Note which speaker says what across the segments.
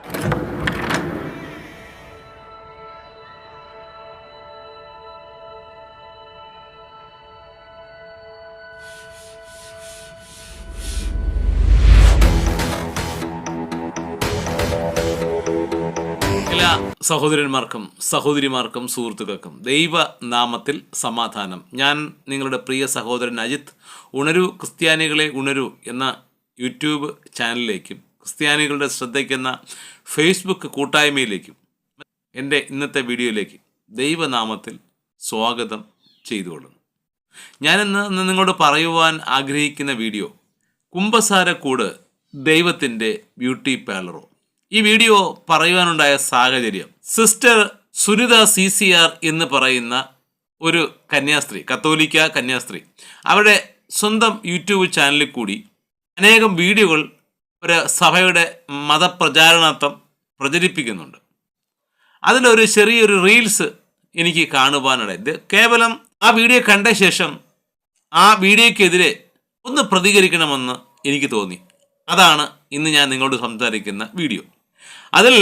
Speaker 1: എല്ലാ സഹോദരന്മാർക്കും സഹോദരിമാർക്കും സുഹൃത്തുക്കൾക്കും ദൈവനാമത്തിൽ സമാധാനം. ഞാൻ നിങ്ങളുടെ പ്രിയ സഹോദരൻ അജിത്ത്. ഉണരൂ ക്രിസ്ത്യാനികളെ ഉണരൂ എന്ന യൂട്യൂബ് ചാനലിലേക്കും ക്രിസ്ത്യാനികളുടെ ശ്രദ്ധയ്ക്കെന്ന ഫേസ്ബുക്ക് കൂട്ടായ്മയിലേക്കും എൻ്റെ ഇന്നത്തെ വീഡിയോയിലേക്ക് ദൈവനാമത്തിൽ സ്വാഗതം ചെയ്തുകൊള്ളുന്നു. ഞാനിന്ന് നിങ്ങളോട് പറയുവാൻ ആഗ്രഹിക്കുന്ന വീഡിയോ കുമ്പസാരക്കൂട് ദൈവത്തിൻ്റെ ബ്യൂട്ടി പാർലറോ. ഈ വീഡിയോ പറയുവാനുണ്ടായ സാഹചര്യം, സിസ്റ്റർ സുനിത CCR എന്ന് പറയുന്ന ഒരു കന്യാസ്ത്രീ, കത്തോലിക്ക കന്യാസ്ത്രീ, അവരുടെ സ്വന്തം യൂട്യൂബ് ചാനലിൽ കൂടി അനേകം വീഡിയോകൾ ഒരു സഭയുടെ മതപ്രചാരണാർത്ഥം പ്രചരിപ്പിക്കുന്നുണ്ട്. അതിലൊരു ചെറിയൊരു റീൽസ് എനിക്ക് കാണുവാനിടയിൽ, കേവലം ആ വീഡിയോ കണ്ട ശേഷം ആ വീഡിയോയ്ക്കെതിരെ ഒന്ന് പ്രതികരിക്കണമെന്ന് എനിക്ക് തോന്നി. അതാണ് ഇന്ന് ഞാൻ നിങ്ങളോട് സംസാരിക്കുന്ന വീഡിയോ. അതിൽ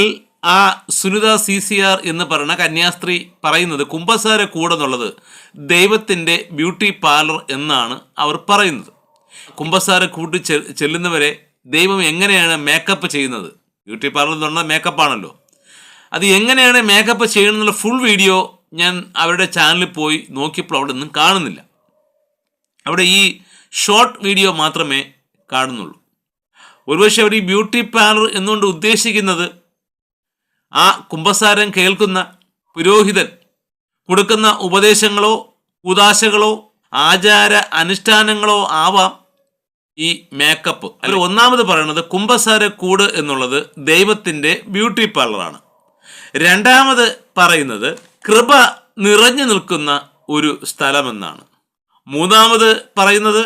Speaker 1: ആ സുനിത CCR എന്ന് പറയുന്ന കന്യാസ്ത്രീ പറയുന്നത് കുമ്പസാരക്കൂട് എന്നുള്ളത് ദൈവത്തിൻ്റെ ബ്യൂട്ടി പാർലർ എന്നാണ് അവർ പറയുന്നത്. കുമ്പസാരക്കൂട്ട് ചെല്ലുന്നവരെ ദൈവം എങ്ങനെയാണ് മേക്കപ്പ് ചെയ്യുന്നത്? ബ്യൂട്ടി പാർലർ എന്ന് പറഞ്ഞാൽ മേക്കപ്പാണല്ലോ. അത് എങ്ങനെയാണ് മേക്കപ്പ് ചെയ്യണമെന്നുള്ള ഫുൾ വീഡിയോ ഞാൻ അവരുടെ ചാനലിൽ പോയി നോക്കിയപ്പോൾ അവിടെ ഒന്നും കാണുന്നില്ല. അവിടെ ഈ ഷോർട്ട് വീഡിയോ മാത്രമേ കാണുന്നുള്ളൂ. ഒരുപക്ഷെ അവർ ഈ ബ്യൂട്ടി പാർലർ എന്നുകൊണ്ട് ഉദ്ദേശിക്കുന്നത് ആ കുമ്പസാരം കേൾക്കുന്ന പുരോഹിതൻ കൊടുക്കുന്ന ഉപദേശങ്ങളോ ഉദാശകളോ ആചാര അനുഷ്ഠാനങ്ങളോ ആവാം ഈ മേക്കപ്പ്. അതിൽ ഒന്നാമത് പറയുന്നത് കുമ്പസാരക്കൂട് എന്നുള്ളത് ദൈവത്തിൻ്റെ ബ്യൂട്ടി പാർലറാണ്. രണ്ടാമത് പറയുന്നത് കൃപ നിറഞ്ഞു നിൽക്കുന്ന ഒരു സ്ഥലമെന്നാണ്. മൂന്നാമത് പറയുന്നത്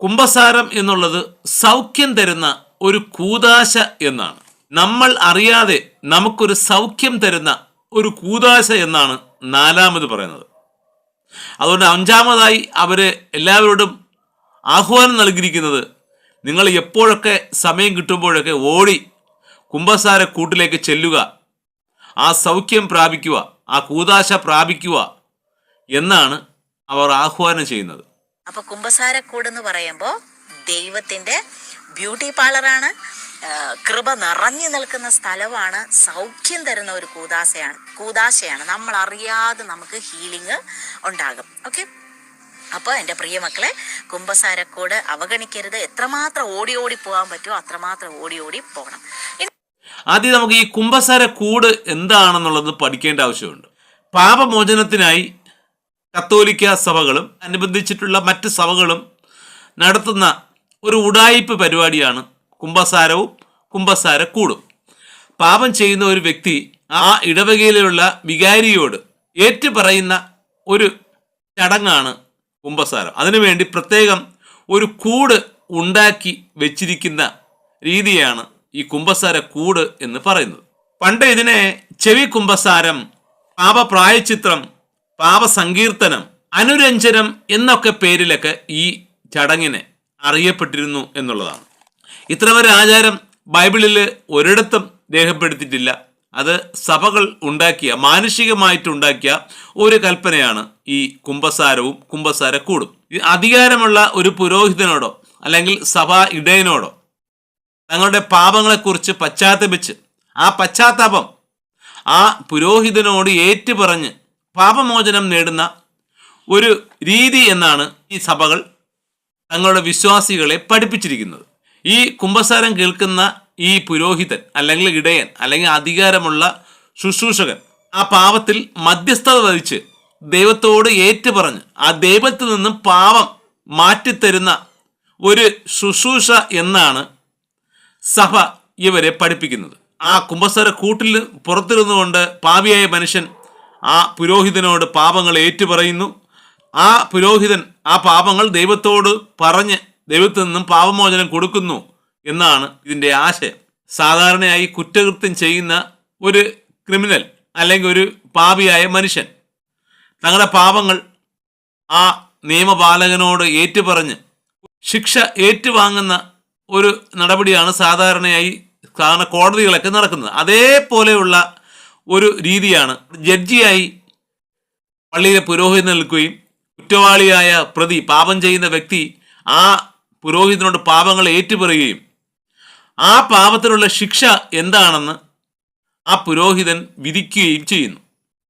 Speaker 1: കുമ്പസാരം എന്നുള്ളത് സൗഖ്യം തരുന്ന ഒരു കൂദാശ എന്നാണ്. നമ്മൾ അറിയാതെ നമുക്കൊരു സൗഖ്യം തരുന്ന ഒരു കൂദാശ എന്നാണ് നാലാമത് പറയുന്നത്. അതുകൊണ്ട് അഞ്ചാമതായി അവർ എല്ലാവരോടും ആഹ്വാനം നൽകിയിരിക്കുന്നത്, നിങ്ങൾ എപ്പോഴൊക്കെ സമയം കിട്ടുമ്പോഴൊക്കെ ഓടി കുമ്പസാരക്കൂട്ടിലേക്ക് ചെല്ലുക, ആ സൗഖ്യം പ്രാപിക്കുക, ആ കൂദാശ പ്രാപിക്കുക എന്നാണ് അവർ ആഹ്വാനം ചെയ്യുന്നത്.
Speaker 2: അപ്പൊ കുമ്പസാരക്കൂട് എന്ന് പറയുമ്പോൾ ദൈവത്തിന്റെ ബ്യൂട്ടി പാർലറാണ്, കൃപ നിറഞ്ഞു നിൽക്കുന്ന സ്ഥലമാണ്, സൗഖ്യം തരുന്ന ഒരു കൂദാശയാണ്. നമ്മൾ അറിയാതെ നമുക്ക് ഹീലിംഗ് ഉണ്ടാകും. ഓക്കെ, അപ്പോൾ എൻ്റെ പ്രിയ മക്കളെ, കുമ്പസാരക്കൂട് അവഗണിക്കരുത്. എത്രമാത്രം ഓടി ഓടി പോകാൻ പറ്റുമോ അത്രമാത്രം ഓടി ഓടി പോകണം.
Speaker 1: ആദ്യം നമുക്ക് ഈ കുമ്പസാരക്കൂട് എന്താണെന്നുള്ളത് പഠിക്കേണ്ട ആവശ്യമുണ്ട്. പാപമോചനത്തിനായി കത്തോലിക്ക സഭകളും അനുബന്ധിച്ചിട്ടുള്ള മറ്റ് സഭകളും നടത്തുന്ന ഒരു ഉഡായിപ്പ് പരിപാടിയാണ് കുമ്പസാരവും കുമ്പസാരക്കൂടും. പാപം ചെയ്യുന്ന ഒരു വ്യക്തി ആ ഇടവകയിലുള്ള വികാരിയോട് ഏറ്റുപറയുന്ന ഒരു ചടങ്ങാണ് കുമ്പസാരം. അതിനുവേണ്ടി പ്രത്യേകം ഒരു കൂട് ഉണ്ടാക്കി വെച്ചിരിക്കുന്ന രീതിയാണ് ഈ കുമ്പസാരക്കൂട് എന്ന് പറയുന്നത്. പണ്ട് ഇതിനെ ചെവി കുമ്പസാരം, പാപപ്രായച്ചിത്രം, പാപസങ്കീർത്തനം, അനുരഞ്ജനം എന്നൊക്കെ പേരിലൊക്കെ ഈ ചടങ്ങിനെ അറിയപ്പെട്ടിരുന്നു എന്നുള്ളതാണ്. ഇത്തരമൊരു ആചാരം ബൈബിളിൽ ഒരിടത്തും രേഖപ്പെടുത്തിയിട്ടില്ല. അത് സഭകൾ ഉണ്ടാക്കിയ, മാനുഷികമായിട്ടുണ്ടാക്കിയ ഒരു കൽപ്പനയാണ് ഈ കുമ്പസാരവും കുമ്പസാരക്കൂടും. അധികാരമുള്ള ഒരു പുരോഹിതനോടോ അല്ലെങ്കിൽ സഭാ ഇടയനോടോ തങ്ങളുടെ പാപങ്ങളെക്കുറിച്ച് പശ്ചാത്തപിച്ച് ആ പശ്ചാത്താപം ആ പുരോഹിതനോട് ഏറ്റുപറഞ്ഞ് പാപമോചനം നേടുന്ന ഒരു രീതി എന്നാണ് ഈ സഭകൾ തങ്ങളുടെ വിശ്വാസികളെ പഠിപ്പിച്ചിരിക്കുന്നത്. ഈ കുമ്പസാരം കേൾക്കുന്ന ഈ പുരോഹിതൻ അല്ലെങ്കിൽ ഇടയൻ അല്ലെങ്കിൽ അധികാരമുള്ള ശുശ്രൂഷകൻ ആ പാപത്തിൽ മധ്യസ്ഥത വഹിച്ച് ദൈവത്തോട് ഏറ്റുപറഞ്ഞ് ആ ദൈവത്തിൽ നിന്നും പാപം മാറ്റിത്തരുന്ന ഒരു ശുശ്രൂഷ എന്നാണ് സഭ ഇവരെ പഠിപ്പിക്കുന്നത്. ആ കുമ്പസാരക്കൂട്ടിൽ പുറത്തിരുന്നുകൊണ്ട് പാപിയായ മനുഷ്യൻ ആ പുരോഹിതനോട് പാപങ്ങൾ ഏറ്റുപറയുന്നു. ആ പുരോഹിതൻ ആ പാപങ്ങൾ ദൈവത്തോട് പറഞ്ഞ് ദൈവത്തിൽ നിന്നും പാപമോചനം കൊടുക്കുന്നു എന്നാണ് ഇതിൻ്റെ ആശയം. സാധാരണയായി കുറ്റകൃത്യം ചെയ്യുന്ന ഒരു ക്രിമിനൽ അല്ലെങ്കിൽ ഒരു പാപിയായ മനുഷ്യൻ തങ്ങളുടെ പാപങ്ങൾ ആ നിയമപാലകനോട് ഏറ്റുപറഞ്ഞ് ശിക്ഷ ഏറ്റുവാങ്ങുന്ന ഒരു നടപടിയാണ് സാധാരണയായി സാധാരണ കോടതികളൊക്കെ നടക്കുന്നത്. അതേപോലെയുള്ള ഒരു രീതിയാണ് ജഡ്ജിയായി പള്ളിയിലെ പുരോഹിതൻ നിൽക്കുകയും കുറ്റവാളിയായ പ്രതി, പാപം ചെയ്യുന്ന വ്യക്തി ആ പുരോഹിതനോട് പാപങ്ങൾ ഏറ്റുപറയുകയും ആ പാപത്തിനുള്ള ശിക്ഷ എന്താണെന്ന് ആ പുരോഹിതൻ വിധിക്കുകയും ചെയ്യുന്നു.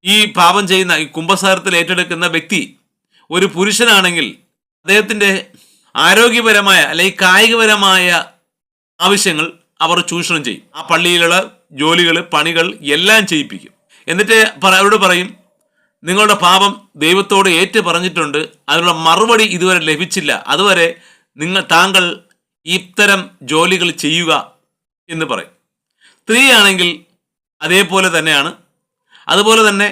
Speaker 1: ഈ പാപം ചെയ്യുന്ന, ഈ കുംഭസാരത്തിൽ ഏറ്റെടുക്കുന്ന വ്യക്തി ഒരു പുരുഷനാണെങ്കിൽ അദ്ദേഹത്തിൻ്റെ ആരോഗ്യപരമായ അല്ലെങ്കിൽ കായികപരമായ ആവശ്യങ്ങൾ അവർ ചൂഷണം ചെയ്യും. ആ പള്ളിയിലുള്ള ജോലികൾ, പണികൾ എല്ലാം ചെയ്യിപ്പിക്കും. എന്നിട്ട് അവരോട് പറയും, നിങ്ങളുടെ പാപം ദൈവത്തോട് ഏറ്റു പറഞ്ഞിട്ടുണ്ട്, അതിനുള്ള മറുപടി ഇതുവരെ ലഭിച്ചില്ല, അതുവരെ താങ്കൾ ഇത്തരം ജോലികൾ ചെയ്യുക എന്ന് പറയും. സ്ത്രീയാണെങ്കിൽ അതേപോലെ തന്നെയാണ്. അതുപോലെ തന്നെ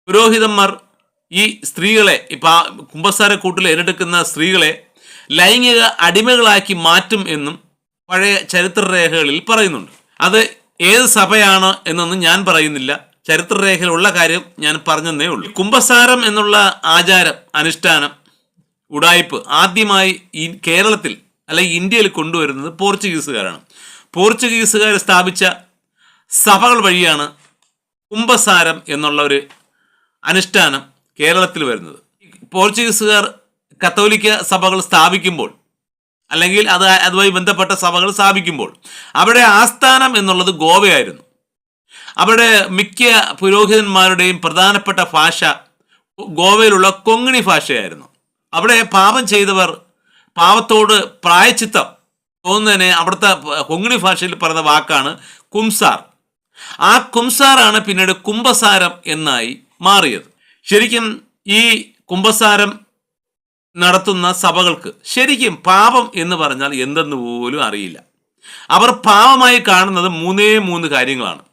Speaker 1: പുരോഹിതന്മാർ ഈ സ്ത്രീകളെ, കുമ്പസാരക്കൂട്ടിൽ ഏറ്റെടുക്കുന്ന സ്ത്രീകളെ ലൈംഗിക അടിമകളാക്കി മാറ്റും എന്നും പഴയ ചരിത്രരേഖകളിൽ പറയുന്നുണ്ട്. അത് ഏത് സഭയാണ് എന്നൊന്നും ഞാൻ പറയുന്നില്ല, ചരിത്രരേഖയിലുള്ള കാര്യം ഞാൻ പറഞ്ഞതേ ഉള്ളൂ. കുമ്പസാരം എന്നുള്ള ആചാരം, അനുഷ്ഠാനം, ഉടായിപ്പ് ആദ്യമായി ഈ കേരളത്തിൽ അല്ലെങ്കിൽ ഇന്ത്യയിൽ കൊണ്ടുവരുന്നത് പോർച്ചുഗീസുകാരാണ്. പോർച്ചുഗീസുകാർ സ്ഥാപിച്ച സഭകൾ വഴിയാണ് കുമ്പസാരം എന്നുള്ള ഒരു അനുഷ്ഠാനം കേരളത്തിൽ വരുന്നത്. പോർച്ചുഗീസുകാർ കത്തോലിക്ക സഭകൾ സ്ഥാപിക്കുമ്പോൾ അല്ലെങ്കിൽ അതുമായി ബന്ധപ്പെട്ട സഭകൾ സ്ഥാപിക്കുമ്പോൾ അവിടെ ആസ്ഥാനം എന്നുള്ളത് ഗോവയായിരുന്നു. അവിടെ മിക്ക പുരോഹിതന്മാരുടെയും പ്രധാനപ്പെട്ട ഭാഷ ഗോവയിലുള്ള കൊങ്ങിണി ഭാഷയായിരുന്നു. അവിടെ പാപം ചെയ്തവർ പാപത്തോട് പ്രായച്ചിത്തം തോന്നുന്നതിനെ അവിടുത്തെ കൊങ്ങിണി ഭാഷയിൽ പറയുന്ന വാക്കാണ് കുംസാർ. ആ കുംസാറാണ് പിന്നീട് കുംഭസാരം എന്നായി മാറിയത്. ശരിക്കും ഈ കുംഭസാരം നടത്തുന്ന സഭകൾക്ക് ശരിക്കും പാപം എന്ന് പറഞ്ഞാൽ എന്തെന്ന് പോലും അറിയില്ല. അവർ പാപമായി കാണുന്നത് മൂന്ന് കാര്യങ്ങളാണ്.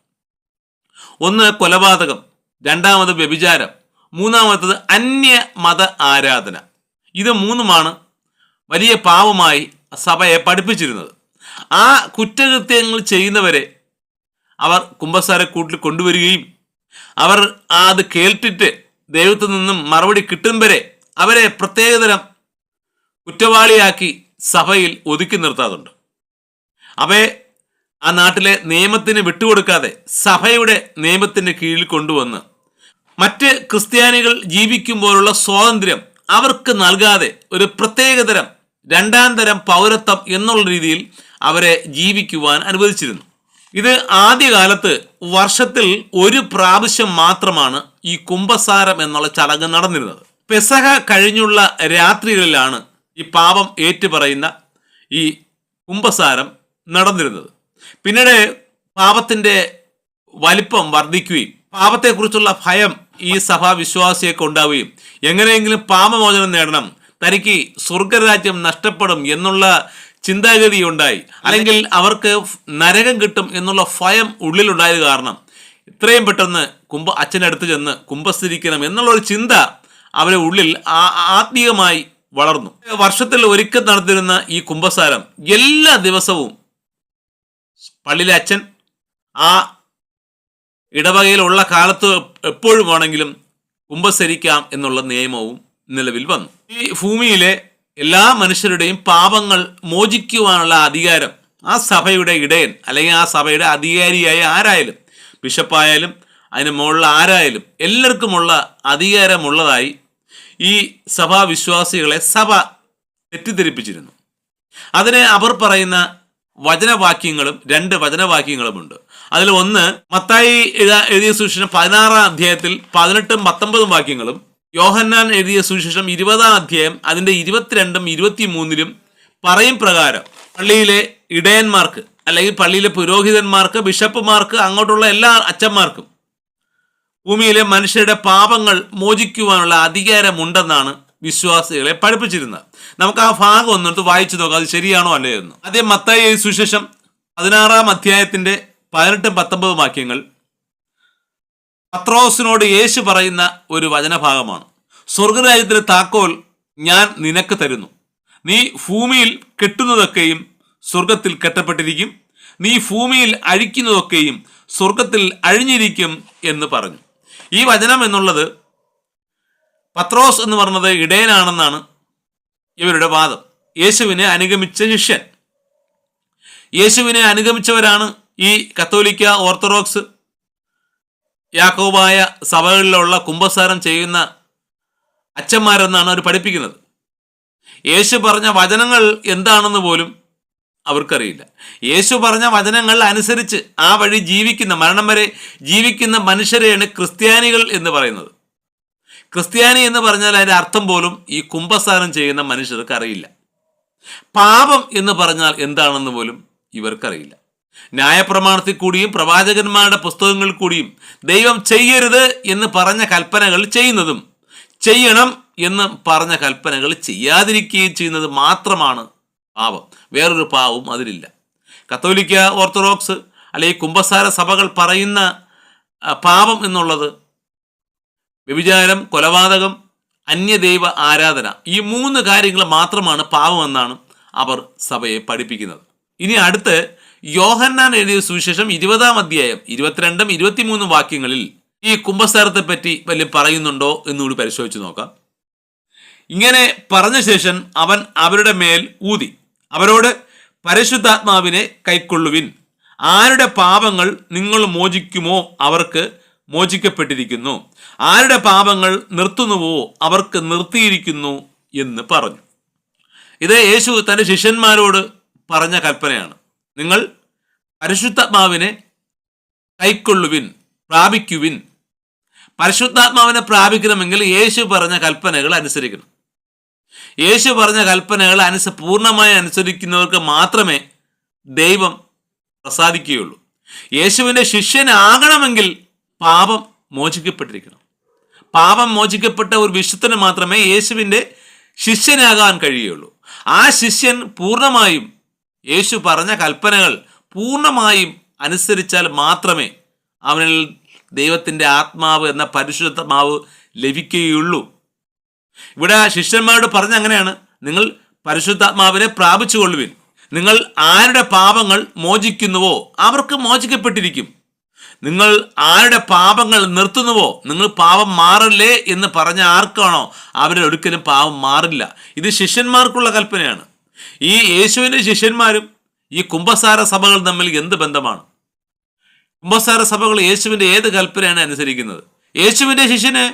Speaker 1: ഒന്ന് കൊലപാതകം, രണ്ടാമത് വ്യഭിചാരം, മൂന്നാമത്തത് അന്യ മത ആരാധന. ഇത് മൂന്നുമാണ് വലിയ പാപമായി സഭയെ പഠിപ്പിച്ചിരുന്നത്. ആ കുറ്റകൃത്യങ്ങൾ ചെയ്യുന്നവരെ അവർ കുമ്പസാരക്കൂട്ടിൽ കൊണ്ടുവരികയും അവർ അത് കേട്ടിട്ട് ദൈവത്തിൽ നിന്നും മറുപടി കിട്ടും വരെ അവരെ പ്രത്യേകതരം കുറ്റവാളിയാക്കി സഭയിൽ ഒതുക്കി നിർത്താറുണ്ട്. അവയെ ആ നാട്ടിലെ നിയമത്തിന് വിട്ടുകൊടുക്കാതെ സഭയുടെ നിയമത്തിന് കീഴിൽ കൊണ്ടുവന്ന് മറ്റ് ക്രിസ്ത്യാനികൾ ജീവിക്കുമ്പോഴുള്ള സ്വാതന്ത്ര്യം അവർക്ക് നൽകാതെ ഒരു പ്രത്യേകതരം രണ്ടാം തരം പൗരത്വം എന്നുള്ള രീതിയിൽ അവരെ ജീവിക്കുവാൻ അനുവദിച്ചിരുന്നു. ഇത് ആദ്യകാലത്ത് വർഷത്തിൽ ഒരു പ്രാവശ്യം മാത്രമാണ് ഈ കുംഭസാരം എന്നുള്ള ചടങ്ങ് നടന്നിരുന്നത്. പെസഹ കഴിഞ്ഞുള്ള രാത്രികളിലാണ് ഈ പാപം ഏറ്റുപറയുന്ന ഈ കുംഭസാരം നടന്നിരുന്നത്. പിന്നീട് പാപത്തിൻ്റെ വലിപ്പം വർദ്ധിക്കുകയും പാപത്തെക്കുറിച്ചുള്ള ഭയം ഈ സഭാവിശ്വാസിയൊക്കെ ഉണ്ടാവുകയും എങ്ങനെയെങ്കിലും പാപമോചനം നേടണം, തനിക്ക് സ്വർഗരാജ്യം നഷ്ടപ്പെടും എന്നുള്ള ചിന്താഗതി ഉണ്ടായി, അല്ലെങ്കിൽ അവർക്ക് നരകം കിട്ടും എന്നുള്ള ഭയം ഉള്ളിലുണ്ടായത് കാരണം ഇത്രയും പെട്ടെന്ന് അച്ഛനടുത്ത് ചെന്ന് കുമ്പസരിക്കണം എന്നുള്ളൊരു ചിന്ത അവരുടെ ഉള്ളിൽ ആത്മീയമായി വളർന്നു. വർഷത്തിൽ ഒരിക്കൽ നടത്തിരുന്ന ഈ കുമ്പസാരം എല്ലാ ദിവസവും പള്ളിയിലെ അച്ഛൻ ആ ഇടവകയിലുള്ള കാലത്ത് എപ്പോഴും വേണമെങ്കിലും കുമ്പസരിക്കാം എന്നുള്ള നിയമവും നിലവിൽ വന്നു. ഈ ഭൂമിയിലെ എല്ലാ മനുഷ്യരുടെയും പാപങ്ങൾ മോചിക്കുവാനുള്ള അധികാരം ആ സഭയുടെ ഇടയൻ അല്ലെങ്കിൽ ആ സഭയുടെ അധികാരിയായ ആരായാലും, ബിഷപ്പായാലും അതിന് മുകളിൽ ആരായാലും എല്ലാവർക്കുമുള്ള അധികാരമുള്ളതായി ഈ സഭാവിശ്വാസികളെ സഭ തെറ്റിദ്ധരിപ്പിച്ചിരുന്നു. അതിനെ അവർ പറയുന്ന വചനവാക്യങ്ങളും 2 വചനവാക്യങ്ങളുമുണ്ട്. അതിൽ ഒന്ന് മത്തായി എഴുതിയ സുവിശേഷം 16-ാം അധ്യായത്തിൽ 18-ഉം 19-ഉം വാക്യങ്ങളും, യോഹന്നാൻ എഴുതിയ സുവിശേഷം 20-ാം അധ്യായം അതിൻ്റെ 22-ഉം 23-ലും പറയും പ്രകാരം പള്ളിയിലെ ഇടയന്മാർക്ക് അല്ലെങ്കിൽ പള്ളിയിലെ പുരോഹിതന്മാർക്ക്, ബിഷപ്പുമാർക്ക്, അങ്ങോട്ടുള്ള എല്ലാ അച്ഛന്മാർക്കും ഭൂമിയിലെ മനുഷ്യരുടെ പാപങ്ങൾ മോചിക്കുവാനുള്ള അധികാരമുണ്ടെന്നാണ് വിശ്വാസികളെ പഠിപ്പിച്ചിരുന്നത്. നമുക്ക് ആ ഭാഗം ഒന്നെടുത്ത് വായിച്ചു നോക്കാം, അത് ശരിയാണോ അല്ലേ എന്ന്. ആദ്യം മത്തായി സുവിശേഷം 16-ാം അധ്യായത്തിന്റെ 18-19 വാക്യങ്ങൾ പത്രോസിനോട് യേശു പറയുന്ന ഒരു വചനഭാഗമാണ്. സ്വർഗരാജ്യത്തിലെ താക്കോൽ ഞാൻ നിനക്ക് തരുന്നു, നീ ഭൂമിയിൽ കെട്ടുന്നതൊക്കെയും സ്വർഗത്തിൽ കെട്ടപ്പെട്ടിരിക്കും, നീ ഭൂമിയിൽ അഴിക്കുന്നതൊക്കെയും സ്വർഗത്തിൽ അഴിഞ്ഞിരിക്കും എന്ന് പറഞ്ഞു. ഈ വചനം എന്നുള്ളത് പത്രോസ് എന്ന് പറഞ്ഞത് ഇടയനാണെന്നാണ് ഇവരുടെ വാദം. യേശുവിനെ അനുഗമിച്ച ശിഷ്യൻ. യേശുവിനെ അനുഗമിച്ചവരാണ് ഈ കത്തോലിക്ക, ഓർത്തഡോക്സ്, യാക്കോബായ സഭകളിലുള്ള കുമ്പസാരം ചെയ്യുന്ന അച്ഛന്മാരെന്നാണ് അവർ പഠിപ്പിക്കുന്നത്. യേശു പറഞ്ഞ വചനങ്ങൾ എന്താണെന്ന് പോലും അവർക്കറിയില്ല. യേശു പറഞ്ഞ വചനങ്ങൾ അനുസരിച്ച് ആ വഴി ജീവിക്കുന്ന, മരണം വരെ ജീവിക്കുന്ന മനുഷ്യരെയാണ് ക്രിസ്ത്യാനികൾ എന്ന് പറയുന്നത്. ക്രിസ്ത്യാനി എന്ന് പറഞ്ഞാൽ അതിൻ്റെ അർത്ഥം പോലും ഈ കുമ്പസാരം ചെയ്യുന്ന മനുഷ്യർക്ക് അറിയില്ല. പാപം എന്ന് പറഞ്ഞാൽ എന്താണെന്ന് പോലും ഇവർക്കറിയില്ല. ന്യായപ്രമാണത്തിൽ കൂടിയും പ്രവാചകന്മാരുടെ പുസ്തകങ്ങളിൽ കൂടിയും ദൈവം ചെയ്യരുത് എന്ന് പറഞ്ഞ കൽപ്പനകൾ ചെയ്യുന്നതും ചെയ്യണം എന്ന് പറഞ്ഞ കൽപ്പനകൾ ചെയ്യാതിരിക്കുകയും ചെയ്യുന്നത് മാത്രമാണ് പാപം. വേറൊരു പാവവും അതിലില്ല. കത്തോലിക്ക, ഓർത്തഡോക്സ് അല്ലെങ്കിൽ കുമ്പസാര സഭകൾ പറയുന്ന പാപം എന്നുള്ളത് വ്യഭിചാരം, കൊലപാതകം, അന്യദൈവ ആരാധന, ഈ 3 കാര്യങ്ങൾ മാത്രമാണ് പാപമെന്നാണ് അവർ സഭയെ പഠിപ്പിക്കുന്നത്. ഇനി അടുത്ത് യോഹന്നാൻ എഴുതിയ സുവിശേഷം 20-ാം അധ്യായം 22, 23 വാക്യങ്ങളിൽ ഈ കുമ്പസാരത്തെ പറ്റി വല്ലതും പറയുന്നുണ്ടോ എന്നുകൂടി പരിശോധിച്ച് നോക്കാം. ഇങ്ങനെ പറഞ്ഞ ശേഷം അവൻ അവരുടെ മേൽ ഊതി അവരോട്, പരിശുദ്ധാത്മാവിനെ കൈക്കൊള്ളുവിൻ. ആരുടെ പാപങ്ങൾ നിങ്ങൾ മോചിക്കുമോ അവർക്ക് മോചിക്കപ്പെട്ടിരിക്കുന്നു, ആരുടെ പാപങ്ങൾ നിർത്തുന്നുവോ അവർക്ക് നിർത്തിയിരിക്കുന്നു എന്ന് പറഞ്ഞു. ഇത് യേശു തൻ്റെ ശിഷ്യന്മാരോട് പറഞ്ഞ കൽപ്പനയാണ്. നിങ്ങൾ പരിശുദ്ധാത്മാവിനെ കൈക്കൊള്ളുവിൻ, പ്രാപിക്കുവിൻ. പരിശുദ്ധാത്മാവിനെ പ്രാപിക്കണമെങ്കിൽ യേശു പറഞ്ഞ കൽപ്പനകൾ അനുസരിക്കണം. യേശു പറഞ്ഞ കൽപ്പനകൾ പൂർണ്ണമായി അനുസരിക്കുന്നവർക്ക് മാത്രമേ ദൈവം പ്രസാദിക്കുകയുള്ളൂ. യേശുവിൻ്റെ ശിഷ്യനാകണമെങ്കിൽ പാപം മോചിക്കപ്പെട്ടിരിക്കണം. പാപം മോചിക്കപ്പെട്ട ഒരു വിശുദ്ധന് മാത്രമേ യേശുവിൻ്റെ ശിഷ്യനാകാൻ കഴിയുള്ളൂ. ആ ശിഷ്യൻ പൂർണ്ണമായും യേശു പറഞ്ഞ കൽപ്പനകൾ പൂർണ്ണമായും അനുസരിച്ചാൽ മാത്രമേ അവനിൽ ദൈവത്തിൻ്റെ ആത്മാവ് എന്ന പരിശുദ്ധാത്മാവ് ലഭിക്കുകയുള്ളൂ. ഇവിടെ ശിഷ്യന്മാരോട് പറഞ്ഞ അങ്ങനെയാണ്, നിങ്ങൾ പരിശുദ്ധാത്മാവിനെ പ്രാപിച്ചു കൊള്ളുവിൻ. നിങ്ങൾ ആരുടെ പാപങ്ങൾ മോചിക്കുന്നുവോ അവർക്ക് മോചിക്കപ്പെട്ടിരിക്കും. നിങ്ങൾ ആരുടെ പാപങ്ങൾ നിർത്തുന്നുവോ, നിങ്ങൾ പാപം മാറല്ലേ എന്ന് പറഞ്ഞ ആർക്കാണോ അവരുടെ ഒരിക്കലും പാപം മാറില്ല. ഇത് ശിഷ്യന്മാർക്കുള്ള കൽപ്പനയാണ്. ഈ യേശുവിൻ്റെ ശിഷ്യന്മാരും ഈ കുമ്പസാര സഭകൾ തമ്മിൽ എന്ത് ബന്ധമാണ്? കുമ്പസാര സഭകൾ യേശുവിൻ്റെ ഏത് കൽപ്പനയാണ് അനുസരിക്കുന്നത്? യേശുവിൻ്റെ ശിഷ്യന്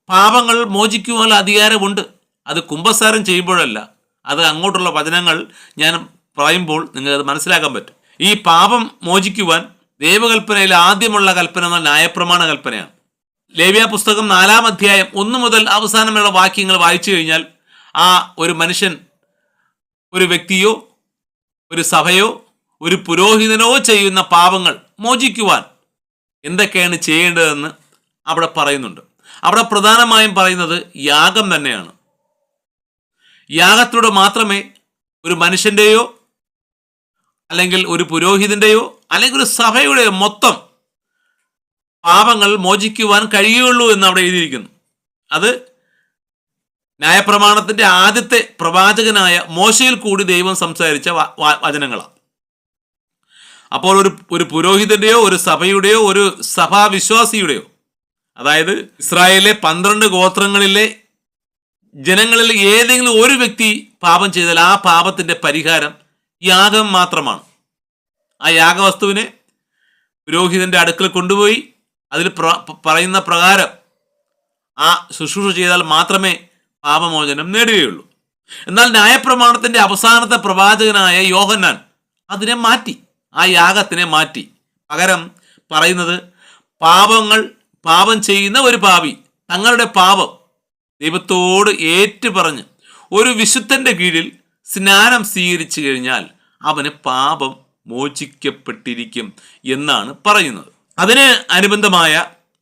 Speaker 1: പാപങ്ങൾ മോചിക്കുവാനുള്ള അധികാരമുണ്ട്. അത് കുമ്പസാരം ചെയ്യുമ്പോഴല്ല, അത് അങ്ങോട്ടുള്ള വചനങ്ങൾ ഞാൻ പറയുമ്പോൾ നിങ്ങൾക്കത് മനസ്സിലാക്കാൻ പറ്റും. ഈ പാപം മോചിക്കുവാൻ ദൈവകൽപ്പനയിൽ ആദ്യമുള്ള കൽപ്പന എന്നാൽ ന്യായപ്രമാണ കൽപ്പനയാണ്. ലേവ്യ പുസ്തകം 4-ാം അധ്യായം 1 മുതൽ അവസാനമുള്ള വാക്യങ്ങൾ വായിച്ചു കഴിഞ്ഞാൽ ആ ഒരു മനുഷ്യൻ, ഒരു വ്യക്തിയോ ഒരു സഭയോ ഒരു പുരോഹിതനോ ചെയ്യുന്ന പാപങ്ങൾ മോചിക്കുവാൻ എന്തൊക്കെയാണ് ചെയ്യേണ്ടതെന്ന് അവിടെ പറയുന്നുണ്ട്. അവിടെ പ്രധാനമായും പറയുന്നത് യാഗം തന്നെയാണ്. യാഗത്തിലൂടെ മാത്രമേ ഒരു മനുഷ്യൻ്റെയോ അല്ലെങ്കിൽ ഒരു പുരോഹിതൻ്റെയോ അല്ലെങ്കിൽ ഒരു സഭയുടെയോ മൊത്തം പാപങ്ങൾ മോചിക്കുവാൻ കഴിയുള്ളൂ എന്ന് അവിടെ എഴുതിയിരിക്കുന്നു. അത് ന്യായപ്രമാണത്തിൻ്റെ ആദ്യത്തെ പ്രവാചകനായ മോശയിൽ കൂടി ദൈവം സംസാരിച്ച വചനങ്ങളാണ്. അപ്പോൾ ഒരു പുരോഹിതൻ്റെയോ ഒരു സഭയുടെയോ ഒരു സഭാവിശ്വാസിയുടെയോ, അതായത് ഇസ്രായേലിലെ 12 ഗോത്രങ്ങളിലെ ജനങ്ങളിൽ ഏതെങ്കിലും ഒരു വ്യക്തി പാപം ചെയ്താൽ ആ പാപത്തിൻ്റെ പരിഹാരം യാഗം മാത്രമാണ്. ആ യാഗവസ്തുവിനെ പുരോഹിതൻ്റെ അടുക്കൽ കൊണ്ടുപോയി അതിൽ പറയുന്ന പ്രകാരം ആ ശുശ്രൂഷ ചെയ്താൽ മാത്രമേ പാപമോചനം നേടുകയുള്ളൂ. എന്നാൽ ന്യായപ്രമാണത്തിൻ്റെ അവസാനത്തെ പ്രവാചകനായ യോഹന്നാൻ അതിനെ മാറ്റി, ആ യാഗത്തിനെ മാറ്റി. പകരം പറയുന്നത്, പാപം ചെയ്യുന്ന ഒരു പാപി തങ്ങളുടെ പാപം ദൈവത്തോട് ഏറ്റുപറഞ്ഞ് ഒരു വിശുദ്ധൻ്റെ കീഴിൽ സ്നാനം സ്വീകരിച്ചു കഴിഞ്ഞാൽ അവന് പാപം മോചിക്കപ്പെട്ടിരിക്കും എന്നാണ് പറയുന്നത്. അതിന് അനുബന്ധമായ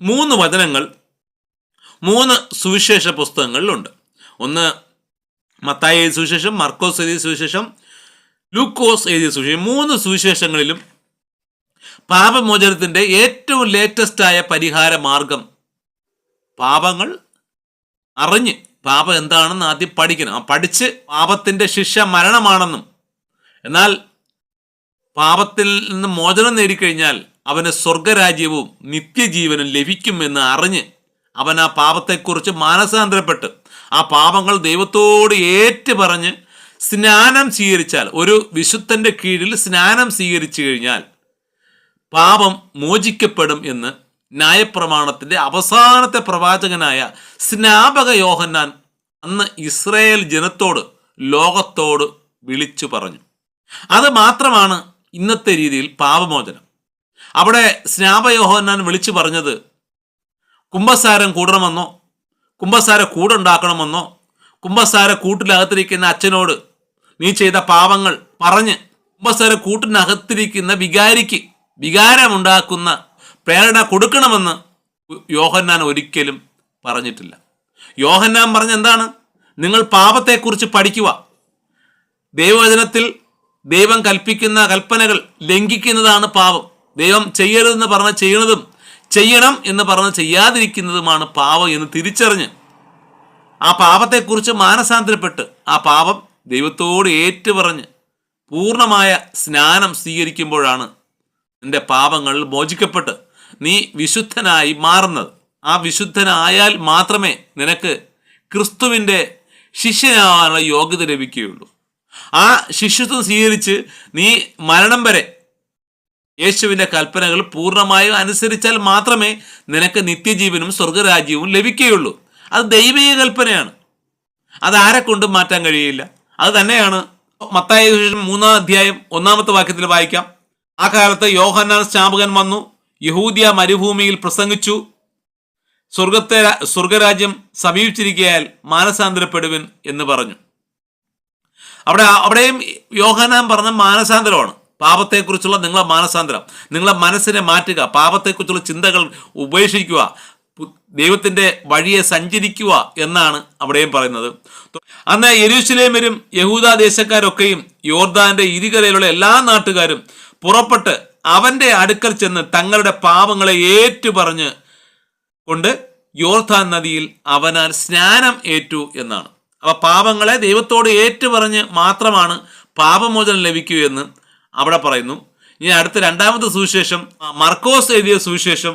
Speaker 1: 3 വചനങ്ങൾ 3 സുവിശേഷ പുസ്തകങ്ങളിലുണ്ട്. ഒന്ന് മത്തായി എഴുതിയ സുവിശേഷം, മർക്കോസ് എഴുതിയ സുവിശേഷം, ലൂക്കോസ് എഴുതിയ സുവിശേഷം. 3 സുവിശേഷങ്ങളിലും പാപമോചനത്തിൻ്റെ ഏറ്റവും ലേറ്റസ്റ്റായ പരിഹാര മാർഗം പാപങ്ങൾ അറിഞ്ഞ് പാപം എന്താണെന്ന് ആദ്യം പഠിക്കണം. പഠിച്ച് പാപത്തിൻ്റെ ശിക്ഷ മരണമാണെന്നും എന്നാൽ പാപത്തിൽ നിന്ന് മോചനം നേടിക്കഴിഞ്ഞാൽ അവന് സ്വർഗരാജ്യവും നിത്യജീവനും ലഭിക്കുമെന്ന് അറിഞ്ഞ് അവൻ ആ പാപത്തെക്കുറിച്ച് മാനസാന്തരപ്പെട്ട് ആ പാപങ്ങൾ ദൈവത്തോട് ഏറ്റുപറഞ്ഞ് സ്നാനം സ്വീകരിച്ചാൽ, ഒരു വിശുദ്ധന്റെ കീഴിൽ സ്നാനം സ്വീകരിച്ചു കഴിഞ്ഞാൽ പാപം മോചിക്കപ്പെടും എന്ന് ന്യായപ്രമാണത്തിന്റെ അവസാനത്തെ പ്രവാചകനായ സ്നാപക യോഹന്നാൻ അന്ന് ഇസ്രായേൽ ജനത്തോട്, ലോകത്തോട് വിളിച്ചു പറഞ്ഞു. അത് മാത്രമാണ് ഇന്നത്തെ രീതിയിൽ പാപമോചനം. അവിടെ സ്നാപക യോഹന്നാൻ വിളിച്ചു പറഞ്ഞത് കുമ്പസാരം കൂടണമെന്നോ, കുമ്പസാര കൂടുണ്ടാക്കണമെന്നോ, കുമ്പസാര കൂട്ടിനകത്തിരിക്കുന്ന അച്ഛനോട് നീ ചെയ്ത പാപങ്ങൾ പറഞ്ഞ് കുമ്പസാര കൂട്ടിനകത്തിരിക്കുന്ന വികാരിക്ക് വികാരമുണ്ടാക്കുന്ന പ്രേരണ കൊടുക്കണമെന്ന് യോഹന്നാൻ ഒരിക്കലും പറഞ്ഞിട്ടില്ല. യോഹന്നാൻ പറഞ്ഞ എന്താണ്? നിങ്ങൾ പാപത്തെക്കുറിച്ച് പഠിക്കുക. ദൈവവചനത്തിൽ ദൈവം കൽപ്പിക്കുന്ന കൽപ്പനകൾ ലംഘിക്കുന്നതാണ് പാപം. ദൈവം ചെയ്യരുതെന്ന് പറഞ്ഞ് ചെയ്യുന്നതും ചെയ്യണം എന്ന് പറഞ്ഞ് ചെയ്യാതിരിക്കുന്നതുമാണ് പാപം എന്ന് തിരിച്ചറിഞ്ഞ് ആ പാപത്തെക്കുറിച്ച് മാനസാന്തരപ്പെട്ട് ആ പാപം ദൈവത്തോട് ഏറ്റുപറഞ്ഞ് പൂർണ്ണമായ സ്നാനം സ്വീകരിക്കുമ്പോഴാണ് നിന്റെ പാപങ്ങൾ മോചിക്കപ്പെട്ട് നീ വിശുദ്ധനായി മാറുന്നത്. ആ വിശുദ്ധനായാൽ മാത്രമേ നിനക്ക് ക്രിസ്തുവിൻ്റെ ശിഷ്യനാവാനുള്ള യോഗ്യത ലഭിക്കുകയുള്ളൂ. ആ ശിഷ്യത്വം സ്വീകരിച്ച് നീ മരണം വരെ യേശുവിൻ്റെ കൽപ്പനകൾ പൂർണ്ണമായും അനുസരിച്ചാൽ മാത്രമേ നിനക്ക് നിത്യജീവനും സ്വർഗരാജ്യവും ലഭിക്കുകയുള്ളൂ. അത് ദൈവിക കൽപ്പനയാണ്. അതാരെ കൊണ്ടും മാറ്റാൻ കഴിയില്ല. അത് തന്നെയാണ് മത്തായി 3-ാം വാക്യത്തിൽ വായിക്കാം. ആ കാലത്ത് യോഹന്നാൻ സ്നാപകൻ വന്നു, യഹൂദ്യ മരുഭൂമിയിൽ പ്രസംഗിച്ചു, സ്വർഗരാജ്യം സമീപിച്ചിരിക്കയാൽ മാനസാന്തരപ്പെടുവിൻ എന്ന് പറഞ്ഞു. അവിടെയും യോഹന്നാൻ പറഞ്ഞ മാനസാന്തരമാണ്. പാപത്തെക്കുറിച്ചുള്ള നിങ്ങളെ മാനസാന്തരം, നിങ്ങളെ മനസ്സിനെ മാറ്റുക, പാപത്തെക്കുറിച്ചുള്ള ചിന്തകൾ ഉപേക്ഷിക്കുക, ദൈവത്തിൻ്റെ വഴിയെ സഞ്ചരിക്കുക എന്നാണ് അവിടെയും പറയുന്നത്. അന്ന് യെരൂശലേമ്യരും യഹൂദ ദേശക്കാരൊക്കെയും യോർദാന്റെ ഇരുകരയിലുള്ള എല്ലാ നാട്ടുകാരും പുറപ്പെട്ട് അവന്റെ അടുക്കൽ ചെന്ന് തങ്ങളുടെ പാപങ്ങളെ ഏറ്റുപറഞ്ഞ് കൊണ്ട് യോർദാൻ നദിയിൽ അവനാൽ സ്നാനം ഏറ്റു എന്നാണ്. അപ്പൊ പാപങ്ങളെ ദൈവത്തോട് ഏറ്റുപറഞ്ഞ് മാത്രമാണ് പാപമോചനം ലഭിക്കൂ എന്ന് അവിടെ പറയുന്നു. ഇനി അടുത്ത 2-ാമത്തെ സുവിശേഷം, മർക്കോസ് എഴുതിയ സുവിശേഷം,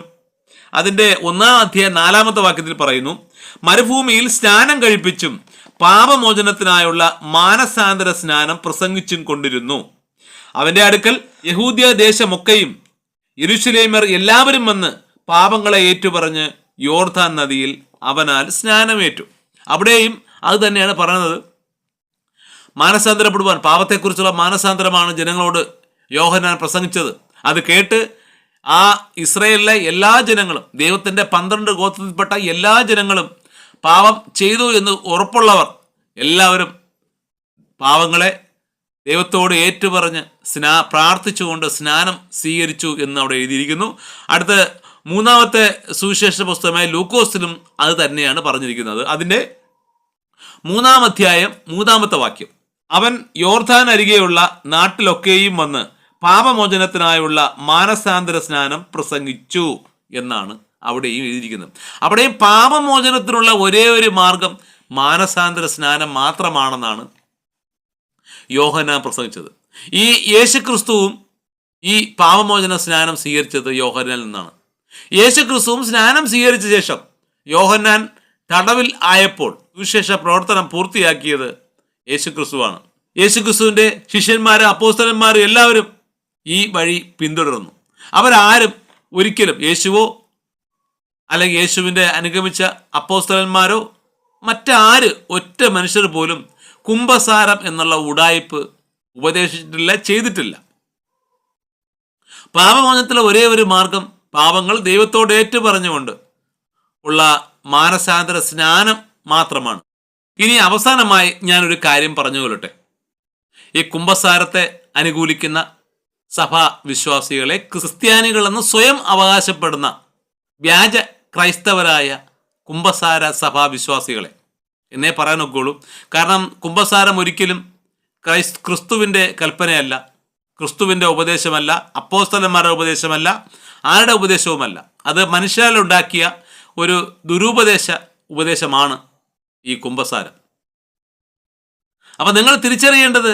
Speaker 1: അതിൻ്റെ 1-ാം 4-ാമത്തെ വാക്യത്തിൽ പറയുന്നു, മരുഭൂമിയിൽ സ്നാനം കഴിപ്പിച്ചും പാപമോചനത്തിനായുള്ള മാനസാന്തര സ്നാനം പ്രസംഗിച്ചും കൊണ്ടിരുന്നു. അവന്റെ അടുക്കൽ യഹൂദ്യ ദേശമൊക്കെയും യെരൂശലേമ്യർ എല്ലാവരും വന്ന് പാപങ്ങളെ ഏറ്റുപറഞ്ഞ് യോർദാൻ നദിയിൽ അവനാൽ സ്നാനമേറ്റു. അവിടെയും അത് തന്നെയാണ് പറയുന്നത്. മാനസാന്തരപ്പെടുവാൻ, പാപത്തെക്കുറിച്ചുള്ള മാനസാന്തരമാണ് ജനങ്ങളോട് യോഹന്നാൻ പ്രസംഗിച്ചത്. അത് കേട്ട് ആ ഇസ്രായേലിലെ എല്ലാ ജനങ്ങളും, ദൈവത്തിൻ്റെ 12 ഗോത്രത്തിൽപ്പെട്ട എല്ലാ ജനങ്ങളും പാപം ചെയ്തു എന്ന് ഉറപ്പുള്ളവർ എല്ലാവരും പാവങ്ങളെ ദൈവത്തോട് ഏറ്റുപറഞ്ഞ് പ്രാർത്ഥിച്ചുകൊണ്ട് സ്നാനം സ്വീകരിച്ചു എന്ന് അവിടെ എഴുതിയിരിക്കുന്നു. അടുത്ത 3-ാമത്തെ സുവിശേഷ പുസ്തകമായ ലൂക്കോസിലും അത് തന്നെയാണ് പറഞ്ഞിരിക്കുന്നത്. അതിൻ്റെ 3-ാം അധ്യായം 3-ാമത്തെ വാക്യം, അവൻ യോർദാൻ അരികെയുള്ള നാട്ടിലൊക്കെയും വന്ന് പാപമോചനത്തിനായുള്ള മാനസാന്തര സ്നാനം പ്രസംഗിച്ചു എന്നാണ് അവിടെയും എഴുതിയിരിക്കുന്നത്. അവിടെയും പാപമോചനത്തിനുള്ള ഒരേ ഒരു മാർഗം മാനസാന്തര സ്നാനം മാത്രമാണെന്നാണ് യോഹന്നാൻ പ്രസംഗിച്ചത്. ഈ യേശുക്രിസ്തുവും ഈ പാപമോചന സ്നാനം സ്വീകരിച്ചത് യോഹന്നാനിൽ നിന്നാണ്. യേശുക്രിസ്തുവും സ്നാനം സ്വീകരിച്ച ശേഷം യോഹന്നാൻ തടവിൽ ആയപ്പോൾ സുവിശേഷ പ്രവർത്തനം പൂർത്തിയാക്കിയത് യേശുക്രിസ്തുവാണ്. യേശുക്രിസ്തുവിൻ്റെ ശിഷ്യന്മാരും അപ്പോസ്തലന്മാരും എല്ലാവരും ഈ വഴി പിന്തുടർന്നു. അവരാരും ഒരിക്കലും യേശുവോ അല്ലെങ്കിൽ യേശുവിൻ്റെ അനുഗമിച്ച അപ്പോസ്തലന്മാരോ മറ്റാര് ഒറ്റ മനുഷ്യർ പോലും കുംഭസാരം എന്നുള്ള ഉഡായിപ്പ് ഉപദേശിച്ചിട്ടില്ല, ചെയ്തിട്ടില്ല. പാപമോചനത്തിലെ ഒരേ ഒരു മാർഗം പാപങ്ങൾ ദൈവത്തോട് ഏറ്റുപറഞ്ഞുകൊണ്ട് ഉള്ള മാനസാന്തര സ്നാനം മാത്രമാണ്. ഇനി അവസാനമായി ഞാനൊരു കാര്യം പറഞ്ഞു കൊള്ളട്ടെ. ഈ കുംഭസാരത്തെ അനുകൂലിക്കുന്ന സഭാ വിശ്വാസികളെ ക്രിസ്ത്യാനികളെന്ന് സ്വയം അവകാശപ്പെടുന്ന വ്യാജ ക്രൈസ്തവരായ കുംഭസാര സഭാവിശ്വാസികളെ എന്നേ പറയാൻ ഒക്കുള്ളൂ. കാരണം കുംഭസാരം ഒരിക്കലും ക്രിസ്തുവിൻ്റെ കൽപ്പനയല്ല, ക്രിസ്തുവിൻ്റെ ഉപദേശമല്ല, അപ്പോസ്തലന്മാരുടെ ഉപദേശമല്ല, ആരുടെ ഉപദേശവുമല്ല. അത് മനുഷ്യരുണ്ടാക്കിയ ഒരു ഉപദേശമാണ് ഈ കുംഭസാരം. അപ്പം നിങ്ങൾ തിരിച്ചറിയേണ്ടത്,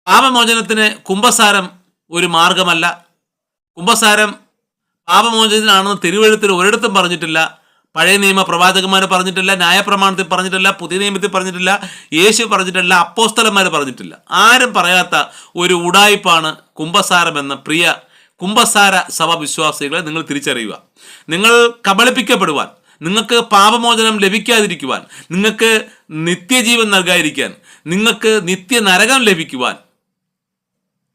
Speaker 1: പാപമോചനത്തിന് കുംഭസാരം ഒരു മാർഗമല്ല. കുംഭസാരം പാപമോചനത്തിനാണെന്ന് തിരുവെഴുത്തിൽ ഒരിടത്തും പറഞ്ഞിട്ടില്ല. പഴയ നിയമ പ്രവാചകന്മാർ പറഞ്ഞിട്ടില്ല, ന്യായപ്രമാണത്തിൽ പറഞ്ഞിട്ടില്ല, പുതിയ നിയമത്തിൽ പറഞ്ഞിട്ടില്ല, യേശു പറഞ്ഞിട്ടില്ല, അപ്പോസ്തലന്മാർ പറഞ്ഞിട്ടില്ല. ആരും പറയാത്ത ഒരു ഉടായിപ്പാണ് കുംഭസാരം എന്ന പ്രിയ കുംഭസാര സഭ വിശ്വാസികളെ നിങ്ങൾ തിരിച്ചറിയുക. നിങ്ങൾ കബളിപ്പിക്കപ്പെടുവാൻ, നിങ്ങൾക്ക് പാപമോചനം ലഭിക്കാതിരിക്കുവാൻ, നിങ്ങൾക്ക് നിത്യജീവൻ നൽകാതിരിക്കാൻ, നിങ്ങൾക്ക് നിത്യനരകം ലഭിക്കുവാൻ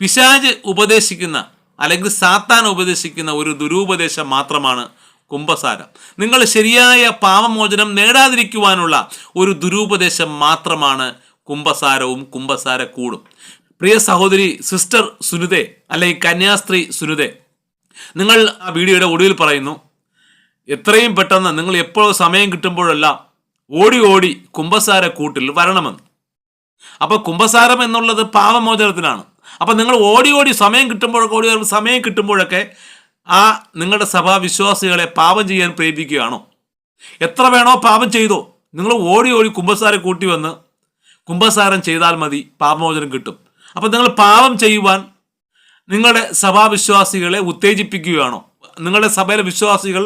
Speaker 1: പിശാച് ഉപദേശിക്കുന്ന അല്ലെങ്കിൽ സാത്താൻ ഉപദേശിക്കുന്ന ഒരു ദുരുപദേശം മാത്രമാണ് കുംഭസാരം. നിങ്ങൾ ശരിയായ പാപമോചനം നേടാതിരിക്കുവാനുള്ള ഒരു ദുരുപദേശം മാത്രമാണ് കുംഭസാരവും കുംഭസാരക്കൂടും. പ്രിയ സഹോദരി സിസ്റ്റർ സുനിതേ, അല്ലെങ്കിൽ കന്യാസ്ത്രീ സുനിതേ, നിങ്ങൾ ആ വീഡിയോയുടെ ഒടുവിൽ പറയുന്നു, എത്രയും പെട്ടെന്ന് നിങ്ങൾ എപ്പോഴും സമയം കിട്ടുമ്പോഴെല്ലാം ഓടി ഓടി കുംഭസാരക്കൂട്ടിൽ വരണമെന്ന്. അപ്പോൾ കുംഭസാരം എന്നുള്ളത് പാപമോചനത്തിനാണ്. അപ്പം നിങ്ങൾ ഓടി ഓടി സമയം കിട്ടുമ്പോഴൊക്കെ ആ നിങ്ങളുടെ സഭാവിശ്വാസികളെ പാപം ചെയ്യാൻ പ്രേരിപ്പിക്കുകയാണോ? എത്ര വേണോ പാപം ചെയ്തോ, നിങ്ങൾ ഓടി ഓടി കുംഭസാരം കൂട്ടി വന്ന് കുംഭസാരം ചെയ്താൽ മതി, പാപമോചനം കിട്ടും. അപ്പം നിങ്ങൾ പാപം ചെയ്യുവാൻ നിങ്ങളുടെ സഭാവിശ്വാസികളെ ഉത്തേജിപ്പിക്കുകയാണോ? നിങ്ങളുടെ സഭയിലെ വിശ്വാസികൾ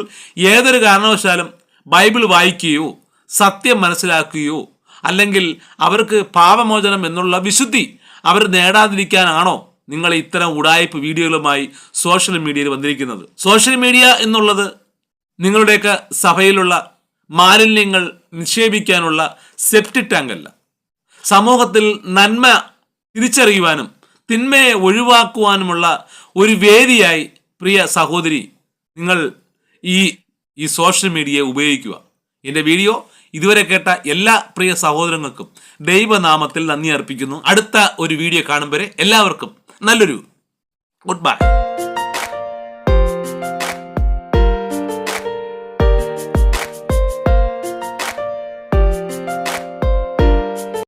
Speaker 1: ഏതൊരു കാരണവശാലും ബൈബിൾ വായിക്കുകയോ സത്യം മനസ്സിലാക്കുകയോ അല്ലെങ്കിൽ അവർക്ക് പാപമോചനം എന്നുള്ള വിശുദ്ധി അവർ നേടാതിരിക്കാനാണോ നിങ്ങൾ ഇത്തരം ഉടായ്പ വീഡിയോകളുമായി സോഷ്യൽ മീഡിയയിൽ വന്നിരിക്കുന്നത്? സോഷ്യൽ മീഡിയ എന്നുള്ളത് നിങ്ങളുടെയൊക്കെ സഭയിലുള്ള മാലിന്യങ്ങൾ നിക്ഷേപിക്കാനുള്ള സെപ്റ്റിക് ടാങ്കല്ല. സമൂഹത്തിൽ നന്മ തിരിച്ചറിയുവാനും തിന്മയെ ഒഴിവാക്കുവാനുമുള്ള ഒരു വേദിയായി പ്രിയ സഹോദരി നിങ്ങൾ ഈ സോഷ്യൽ മീഡിയയെ ഉപയോഗിക്കുക. എൻ്റെ വീഡിയോ ഇതുവരെ കേട്ട എല്ലാ പ്രിയ സഹോദരങ്ങൾക്കും ദൈവനാമത്തിൽ നന്ദി അർപ്പിക്കുന്നു. അടുത്ത ഒരു വീഡിയോ കാണും വരെ എല്ലാവർക്കും നല്ലൊരു ഗുഡ് ബൈ.